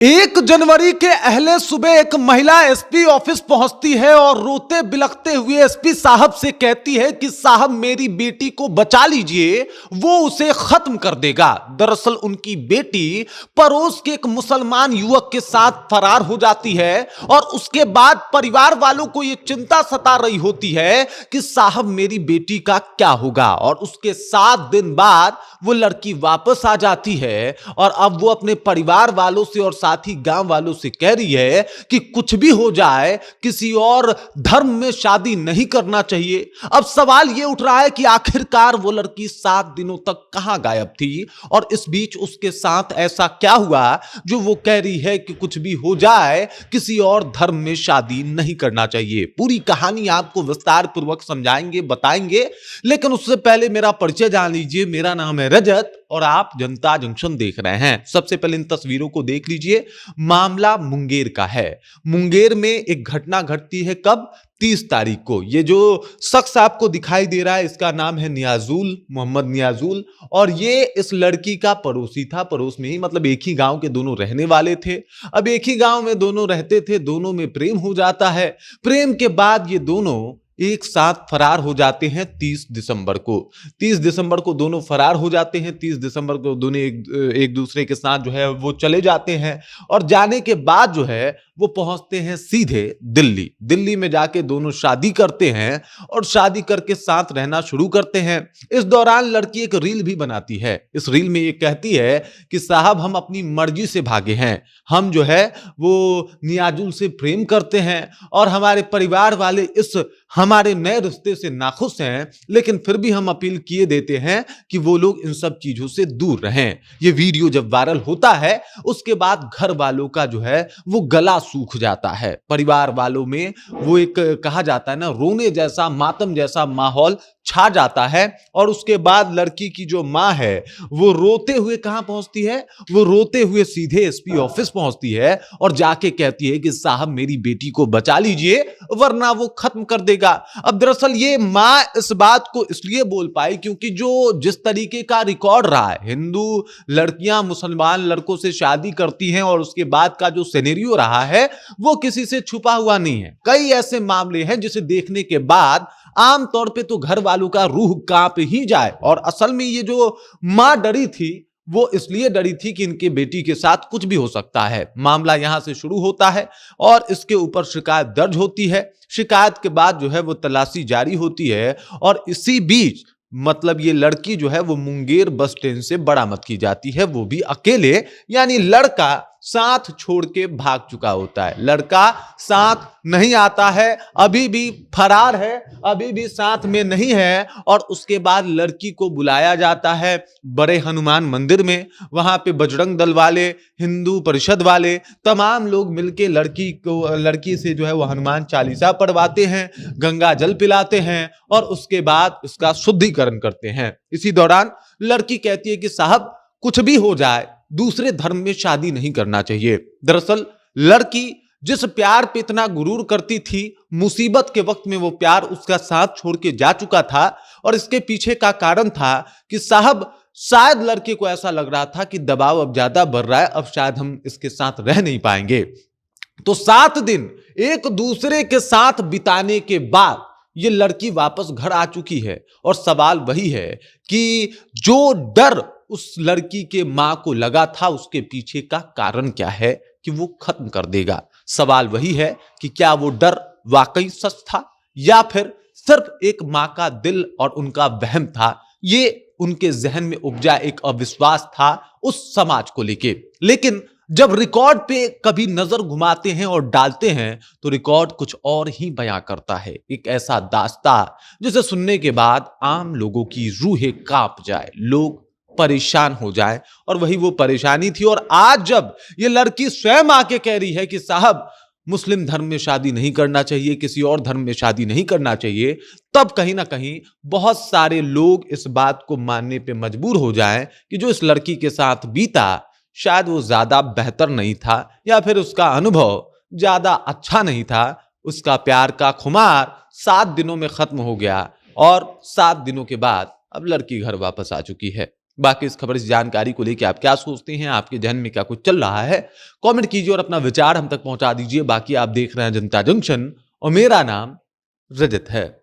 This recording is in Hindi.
1 जनवरी के अहले सुबह एक महिला एसपी ऑफिस पहुंचती है और रोते बिलखते हुए एसपी साहब से कहती है कि साहब मेरी बेटी को बचा लीजिए, वो उसे खत्म कर देगा। दरअसल उनकी बेटी पड़ोस के एक मुसलमान युवक के साथ फरार हो जाती है और उसके बाद परिवार वालों को यह चिंता सता रही होती है कि साहब मेरी बेटी का क्या होगा। और उसके 7 दिन बाद वो लड़की वापस आ जाती है और अब वो अपने परिवार वालों से और साथ ही गांव वालों से कह रही है कि कुछ भी हो जाए किसी और धर्म में शादी नहीं करना चाहिए। अब सवाल यह उठ रहा है कि आखिरकार वो लड़की 7 दिनों तक कहां गायब थी और इस बीच उसके साथ ऐसा क्या हुआ जो वो कह रही है कि कुछ भी हो जाए किसी और धर्म में शादी नहीं करना चाहिए। पूरी कहानी आपको विस्तार पूर्वक समझाएंगे, बताएंगे, लेकिन उससे पहले मेरा परिचय जान लीजिए। मेरा नाम है रजत और आप जनता जंक्शन देख रहे हैं। सबसे पहले इन तस्वीरों को देख लीजिए। मामला मुंगेर का है। मुंगेर में एक घटना घटती है कब? 30 तारीख को। ये जो शख्स आपको दिखाई दे रहा है इसका नाम है नियाजुल, मोहम्मद नियाजुल, और ये इस लड़की का पड़ोसी था। पड़ोस में ही मतलब एक ही गांव के दोनों रहने वाले थे। अब एक ही गांव में दोनों रहते थे, दोनों में प्रेम हो जाता है। प्रेम के बाद ये दोनों एक साथ फरार हो जाते हैं 30 दिसंबर को। 30 दिसंबर को दोनों फरार हो जाते हैं। 30 दिसंबर को दोनों एक दूसरे के साथ जो है वो चले जाते हैं और जाने के बाद जो है वो पहुंचते हैं सीधे दिल्ली। दिल्ली में जाके दोनों शादी करते हैं और शादी करके साथ रहना शुरू करते हैं। इस दौरान लड़की एक रील भी बनाती है। इस रील में ये कहती है कि साहब हम अपनी मर्जी से भागे हैं, हम जो है वो नियाजुल से प्रेम करते हैं और हमारे परिवार वाले इस हमारे नए रिश्ते से नाखुश हैं, लेकिन फिर भी हम अपील किए देते हैं कि वो लोग इन सब चीजों से दूर रहें। ये वीडियो जब वायरल होता है उसके बाद घर वालों का जो है वो गला सूख जाता है। परिवार वालों में वो एक कहा जाता है ना, रोने जैसा, मातम जैसा माहौल छा जाता है। और उसके बाद लड़की की जो मां है वो रोते हुए कहां पहुंचती है? वो रोते हुए सीधे एसपी ऑफिस पहुंचती है और जाके कहती है कि साहब मेरी बेटी को बचा लीजिए वरना वो खत्म कर देगा। अब दरअसल ये मां इस बात को इसलिए बोल पाई क्योंकि जो जिस तरीके का रिकॉर्ड रहा है, हिंदू लड़कियां मुसलमान लड़कों से शादी करती हैं और उसके बाद का जो सिनेरियो रहा है वो किसी से छुपा हुआ नहीं है। कई ऐसे मामले हैं जिसे देखने के बाद आमतौर पे तो घर वालों का रूह कांप ही जाए। और असल में ये जो मां डरी थी वो इसलिए डरी थी कि इनके बेटी के साथ कुछ भी हो सकता है। मामला यहां से शुरू होता है और इसके ऊपर शिकायत दर्ज होती है। शिकायत के बाद जो है वो तलाशी जारी होती है और इसी बीच मतलब ये लड़की जो है वो मुंगेर बस स्टैंड से बरामद की जाती है, वो भी अकेले। यानी लड़का साथ छोड़ के भाग चुका होता है, लड़का साथ नहीं आता है, अभी भी फरार है, अभी भी साथ में नहीं है। और उसके बाद लड़की को बुलाया जाता है बड़े हनुमान मंदिर में। वहां पे बजरंग दल वाले, हिंदू परिषद वाले, तमाम लोग मिलके लड़की से जो है वो हनुमान चालीसा पढ़वाते हैं, गंगा जल पिलाते हैं और उसके बाद उसका शुद्धिकरण करते हैं। इसी दौरान लड़की कहती है कि साहब कुछ भी हो जाए दूसरे धर्म में शादी नहीं करना चाहिए। दरअसल लड़की जिस प्यार पे इतना गुरूर करती थी, मुसीबत के वक्त में वो प्यार उसका साथ छोड़ के जा चुका था। और इसके पीछे का कारण था कि साहब शायद लड़के को ऐसा लग रहा था कि दबाव अब ज्यादा बढ़ रहा है, अब शायद हम इसके साथ रह नहीं पाएंगे। तो 7 दिन एक दूसरे के साथ बिताने के बाद ये लड़की वापस घर आ चुकी है। और सवाल वही है कि जो डर उस लड़की के मां को लगा था उसके पीछे का कारण क्या है कि वो खत्म कर देगा। सवाल वही है कि क्या वो डर वाकई सच था या फिर सिर्फ एक मां का दिल और उनका वहम था। ये उनके जहन में उपजा एक अविश्वास था उस समाज को लेके। लेकिन जब रिकॉर्ड पे कभी नजर घुमाते हैं और डालते हैं तो रिकॉर्ड कुछ और ही बयां करता है। एक ऐसा दास्ता जिसे सुनने के बाद आम लोगों की रूहें कांप जाए, लोग परेशान हो जाए। और वही वो परेशानी थी। और आज जब ये लड़की स्वयं आके कह रही है कि साहब मुस्लिम धर्म में शादी नहीं करना चाहिए, किसी और धर्म में शादी नहीं करना चाहिए, तब कहीं ना कहीं बहुत सारे लोग इस बात को मानने पे मजबूर हो जाएं कि जो इस लड़की के साथ बीता शायद वो ज्यादा बेहतर नहीं था या फिर उसका अनुभव ज्यादा अच्छा नहीं था। उसका प्यार का खुमार 7 दिनों में खत्म हो गया और 7 दिनों के बाद अब लड़की घर वापस आ चुकी है। बाकी इस खबर, इस जानकारी को लेकर आप क्या सोचते हैं, आपके जहन में क्या कुछ चल रहा है, कमेंट कीजिए और अपना विचार हम तक पहुंचा दीजिए। बाकी आप देख रहे हैं जनता जंक्शन और मेरा नाम रजत है।